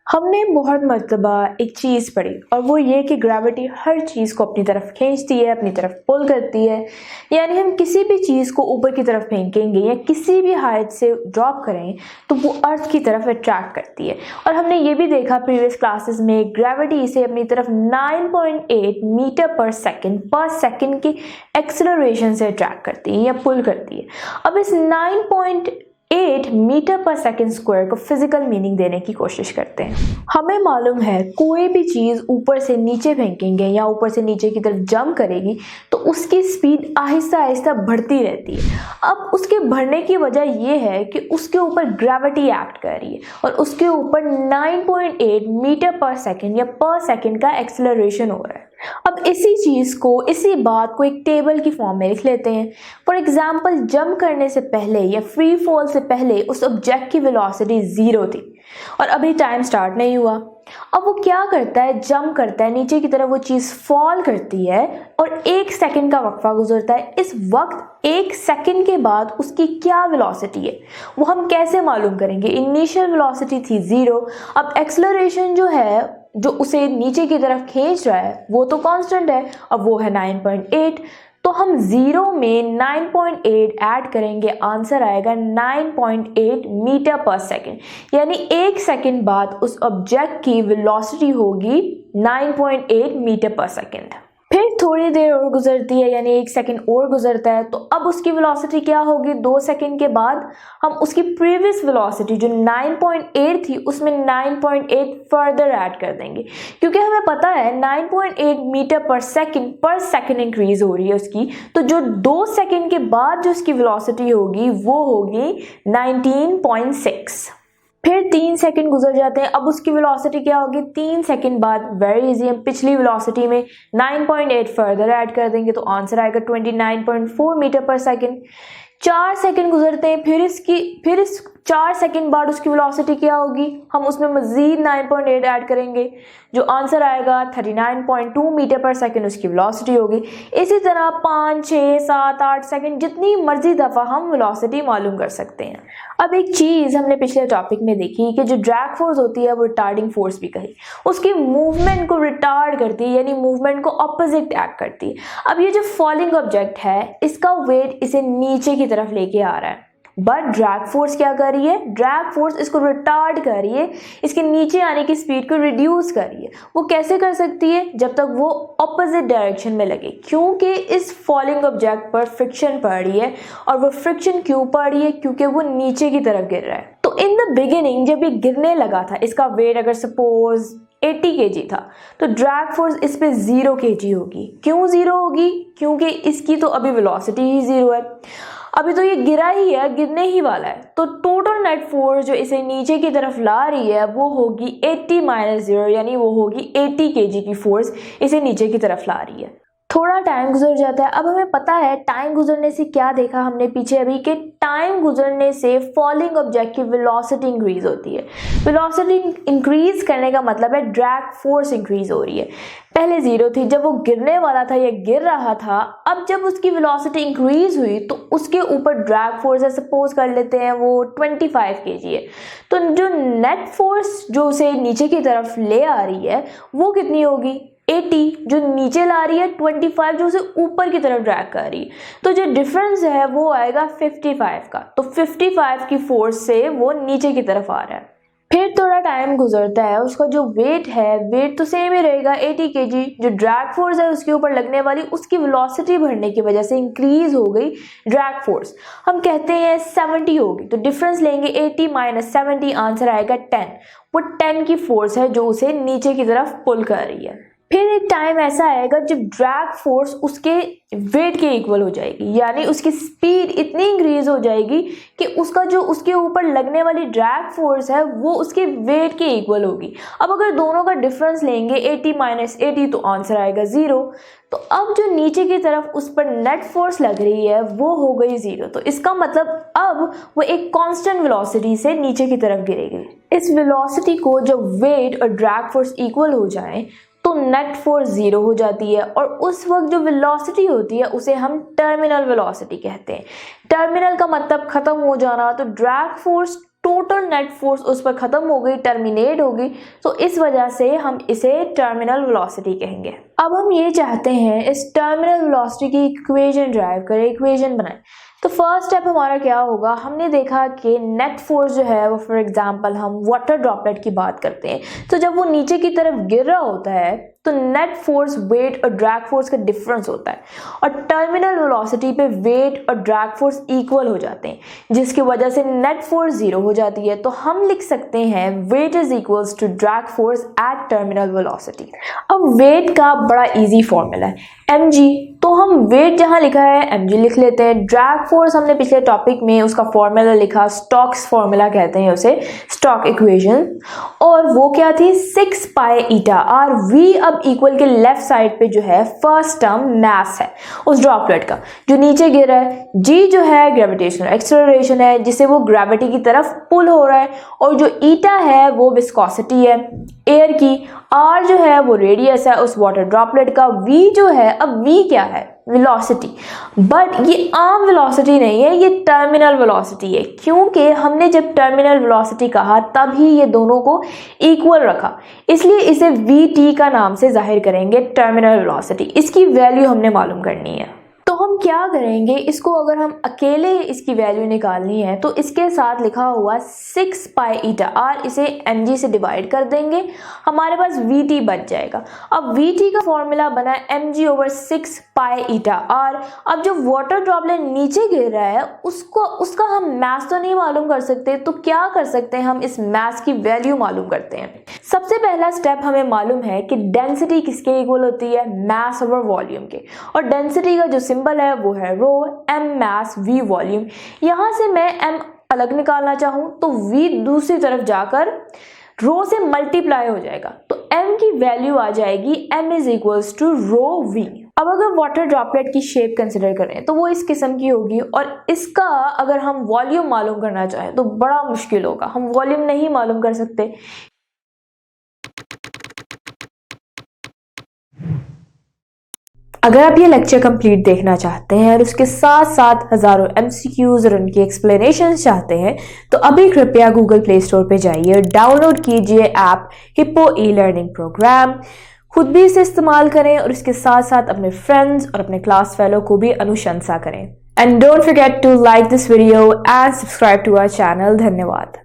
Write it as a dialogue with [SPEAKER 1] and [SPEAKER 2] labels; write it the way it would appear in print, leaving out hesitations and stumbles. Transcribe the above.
[SPEAKER 1] हमने बहुत मर्तबा एक चीज़ पढ़ी और वो ये कि ग्रेविटी हर चीज़ को अपनी तरफ खींचती है, अपनी तरफ पुल करती है। यानी हम किसी भी चीज़ को ऊपर की तरफ फेंकेंगे या किसी भी हाइट से ड्रॉप करें तो वो अर्थ की तरफ अट्रैक्ट करती है। और हमने ये भी देखा प्रीवियस क्लासेस में, ग्रेविटी इसे अपनी तरफ 9.8 मीटर पर सेकेंड की एक्सेलरेशन से अट्रैक्ट करती है या पुल करती है। अब इस 9.8 मीटर पर सेकेंड स्क्वायर को फिजिकल मीनिंग देने की कोशिश करते हैं। हमें मालूम है कोई भी चीज़ ऊपर से नीचे फेंकेंगे या ऊपर से नीचे की तरफ जंप करेगी तो उसकी स्पीड आहिस्ता आहिस्ता बढ़ती रहती है। अब उसके बढ़ने की वजह यह है कि उसके ऊपर ग्रेविटी एक्ट कर रही है और उसके ऊपर 9.8 मीटर पर सेकेंड या पर सेकेंड का एक्सेलरेशन हो रहा है। अब इसी चीज़ को, इसी बात को एक टेबल की फॉर्म में लिख लेते हैं। फॉर एग्जाम्पल, जंप करने से पहले या फ्री फॉल से पहले उस ऑब्जेक्ट की वेलोसिटी 0 थी और अभी टाइम स्टार्ट नहीं हुआ। अब वो क्या करता है, जंप करता है, नीचे की तरफ वो चीज़ फॉल करती है और 1 सेकेंड का वक्फा गुजरता है। इस वक्त 1 सेकेंड के बाद उसकी क्या वेलोसिटी है वो हम कैसे मालूम करेंगे? इनिशियल वेलोसिटी थी 0, अब एक्सेलरेशन जो है, जो उसे नीचे की तरफ खींच रहा है, वो तो कांस्टेंट है, अब वो है 9.8। तो हम 0 में 9.8 ऐड करेंगे, आंसर आएगा 9.8 मीटर पर सेकेंड। यानी 1 सेकेंड बाद उस ऑब्जेक्ट की वेलोसिटी होगी 9.8 मीटर पर सेकेंड। फिर थोड़ी देर और गुजरती है, यानी 1 सेकेंड और गुजरता है, तो अब उसकी वेलोसिटी क्या होगी? 2 सेकेंड के बाद हम उसकी प्रीवियस वेलोसिटी जो 9.8 थी उसमें 9.8 फर्दर ऐड कर देंगे, क्योंकि हमें पता है 9.8 मीटर पर सेकेंड इंक्रीज हो रही है उसकी। तो जो 2 सेकेंड के बाद जो उसकी वेलोसिटी होगी वो होगी 19.6। फिर 3 सेकेंड गुजर जाते हैं, अब उसकी वेलोसिटी क्या होगी? 3 सेकेंड बाद वेरी इजी, हम पिछली वेलोसिटी में 9.8 फर्दर ऐड कर देंगे तो आंसर आएगा 29.4 मीटर पर सेकेंड। 4 सेकेंड गुजरते हैं, फिर इस 4 सेकेंड बाद उसकी वेलोसिटी क्या होगी? हम उसमें मजीद 9.8 ऐड करेंगे, जो आंसर आएगा 39.2 मीटर पर सेकेंड उसकी वेलोसिटी होगी। इसी तरह 5, 6, 7, 8 सेकेंड जितनी मर्जी दफ़ा हम वेलोसिटी मालूम कर सकते हैं। अब एक चीज़ हमने पिछले टॉपिक में देखी कि जो ड्रैग फोर्स होती है वो रिटार्डिंग फोर्स भी कही, उसकी मूवमेंट को रिटार्ड करती है, यानी मूवमेंट को ऑपोजिट एक्ट करती है। अब ये जो फॉलिंग ऑब्जेक्ट है इसका वेट इसे नीचे की तरफ लेके आ रहा है, बट ड्रैग फोर्स क्या कर रही है? ड्रैग फोर्स इसको रिटार्ड कर रही है, इसके नीचे आने की स्पीड को रिड्यूस कर रही है। वो कैसे कर सकती है? जब तक वो ऑपोजिट डायरेक्शन में लगे, क्योंकि इस फॉलिंग ऑब्जेक्ट पर फ्रिक्शन पड़ रही है। और वो फ्रिक्शन क्यों पड़ रही है? क्योंकि वो नीचे की तरफ गिर रहा है। तो इन द बिगिनिंग जब ये गिरने लगा था, इसका वेट अगर सपोज 80 kg था, तो ड्रैग फोर्स इस पे 0 kg होगी। क्यों 0 होगी? क्योंकि इसकी तो अभी वेलोसिटी ही 0 है, अभी तो ये गिरा ही है, गिरने ही वाला है। तो टोटल नेट फोर्स जो इसे नीचे की तरफ ला रही है वो होगी 80 - 0, यानी वो होगी 80 kg की फोर्स इसे नीचे की तरफ ला रही है। थोड़ा टाइम गुजर जाता है। अब हमें पता है टाइम गुजरने से क्या देखा हमने पीछे अभी, कि टाइम गुजरने से फॉलिंग ऑब्जेक्ट की वेलोसिटी इंक्रीज होती है। वेलोसिटी इंक्रीज करने का मतलब है ड्रैग फोर्स इंक्रीज हो रही है। पहले 0 थी जब वो गिरने वाला था या गिर रहा था, अब जब उसकी वेलोसिटी इंक्रीज हुई तो उसके ऊपर ड्रैग फोर्स है, सपोज कर लेते हैं वो 25 kg है। तो जो नेट फोर्स जो उसे नीचे की तरफ ले आ रही है वो कितनी होगी? 80, जो नीचे ला रही है 25, जो उसे ऊपर की तरफ ड्रैग कर रही है। तो जो डिफरेंस है वो आएगा 55 का। तो 55 की फोर्स से वो नीचे की तरफ आ रहा है। फिर थोड़ा टाइम गुजरता है, उसका जो वेट है, वेट तो सेम ही रहेगा 80 kg। जो ड्रैग फोर्स है उसके ऊपर लगने वाली, उसकी वेलोसिटी बढ़ने की वजह से इंक्रीज हो गई ड्रैग फोर्स, हम कहते हैं 70 होगी। तो डिफरेंस लेंगे 80 - 70, आंसर आएगा 10। वो 10 की फोर्स है जो उसे नीचे की तरफ पुल कर रही है। फिर एक टाइम ऐसा आएगा जब ड्रैग फोर्स उसके वेट के इक्वल हो जाएगी, यानी उसकी स्पीड इतनी इंक्रीज हो जाएगी कि उसका जो उसके ऊपर लगने वाली ड्रैग फोर्स है वो उसके वेट के इक्वल होगी। अब अगर दोनों का डिफरेंस लेंगे 80 - 80, तो आंसर आएगा 0। तो अब जो नीचे की तरफ उस पर नेट फोर्स लग रही है वो हो गई 0। तो इसका मतलब अब वो एक कांस्टेंट वेलोसिटी से नीचे की तरफ गिरेगी। इस वेलोसिटी को जब वेट और ड्रैग फोर्स इक्वल हो जाए तो नेट फोर्स 0 हो जाती है और उस वक्त जो वेलोसिटी होती है उसे हम टर्मिनल वेलोसिटी कहते हैं। टर्मिनल का मतलब खत्म हो जाना, तो drag force total net force उस पर खत्म हो गई, टर्मिनेट हो गई, तो इस वजह से हम इसे टर्मिनल वेलोसिटी कहेंगे। अब हम ये चाहते हैं इस टर्मिनल वेलोसिटी की इक्वेशन ड्राइव करें, इक्वेशन बनाएं। तो फर्स्ट स्टेप हमारा क्या होगा, हमने देखा कि नेट फोर्स जो है वो फॉर एग्जांपल हम वाटर ड्रॉपलेट की बात करते हैं, तो जब वो नीचे की तरफ गिर रहा होता है तो नेट फोर्स वेट और ड्रैग फोर्स का डिफरेंस होता है और टर्मिनल वेलोसिटी पे वेट और ड्रैग फोर्स इक्वल हो जाते हैं, जिसकी वजह से नेट फोर्स 0 हो जाती है। तो हम लिख सकते हैं weight is equals to drag force at terminal velocity. अब वेट का बड़ा इजी फॉर्मूला है mg, तो हम वेट जहां लिखा है mg लिख लेते हैं। ड्रैग फोर्स हमने पिछले टॉपिक में उसका फॉर्मूला लिखा, स्टोक्स फॉर्मूला कहते हैं उसे, स्टोक इक्वेशन, और वो क्या थी 6 पाई ईटा आर। v अब इक्वल के लेफ्ट साइड पे जो है फर्स्ट टर्म मास है उस ड्रॉपलेट का जो नीचे गिर रहा है, g जो है ग्रेविटेशनल एक्सेलरेशन है जिसे वो ग्रेविटी की तरफ पुल हो रहा है, और जो ईटा है वो विस्कोसिटी है एयर की, r जो है वो रेडियस है उस वाटर ड्रॉपलेट का, v जो है, अब v क्या है वेलोसिटी, बट ये आम वेलोसिटी नहीं है, ये टर्मिनल वेलोसिटी है, क्योंकि हमने जब टर्मिनल वेलोसिटी कहा तब ही ये दोनों को इक्वल रखा, इसलिए इसे vt का नाम से जाहिर करेंगे टर्मिनल वेलोसिटी। इसकी वैल्यू हमने मालूम करनी है, तो हम क्या करेंगे, इसको अगर हम अकेले इसकी वैल्यू निकालनी है तो इसके साथ लिखा हुआ 6 पाई ईटा आर, इसे mg से डिवाइड कर देंगे, हमारे पास vt बच जाएगा। अब vt का फॉर्मूला बना mg over 6 pi eta r. अब जो वाटर ड्रॉपलेट नीचे गिर रहा है उसका हम मास तो नहीं मालूम कर सकते, तो क्या कर सकते हैं, हम इस मास की वैल्यू मालूम करते हैं। सबसे पहला स्टेप हमें मालूम है कि डेंसिटी किसके इक्वल होती है, मास ओवर वॉल्यूम के, और डेंसिटी का जो सिंबल है वो है रो, m मास v वॉल्यूम। यहां से मैं m अलग निकालना चाहूं तो v दूसरी तरफ जाकर रो से मल्टीप्लाई हो जाएगा, तो m की वैल्यू आ जाएगी m is equals to rho v। अब अगर वाटर ड्रॉपलेट की शेप कंसिडर करें तो वो इस किस्म की होगी, और इसका अगर हम वॉल्यूम मालूम करना चाहें तो बड़ा मुश्किल होगा, हम वॉल्यूम नहीं मालूम कर सकते। अगर आप ये लेक्चर कंप्लीट देखना चाहते हैं और उसके साथ साथ हज़ारों MCQs और उनकी एक्सप्लेनेशंस चाहते हैं तो अभी कृपया गूगल प्ले स्टोर पे जाइए और डाउनलोड कीजिए ऐप हिप्पो ई-लर्निंग प्रोग्राम। खुद भी इसे इस्तेमाल करें और इसके साथ साथ अपने फ्रेंड्स और अपने क्लास फेलो को भी अनुशंसा करें। And don't forget to like this video and subscribe to our channel. धन्यवाद।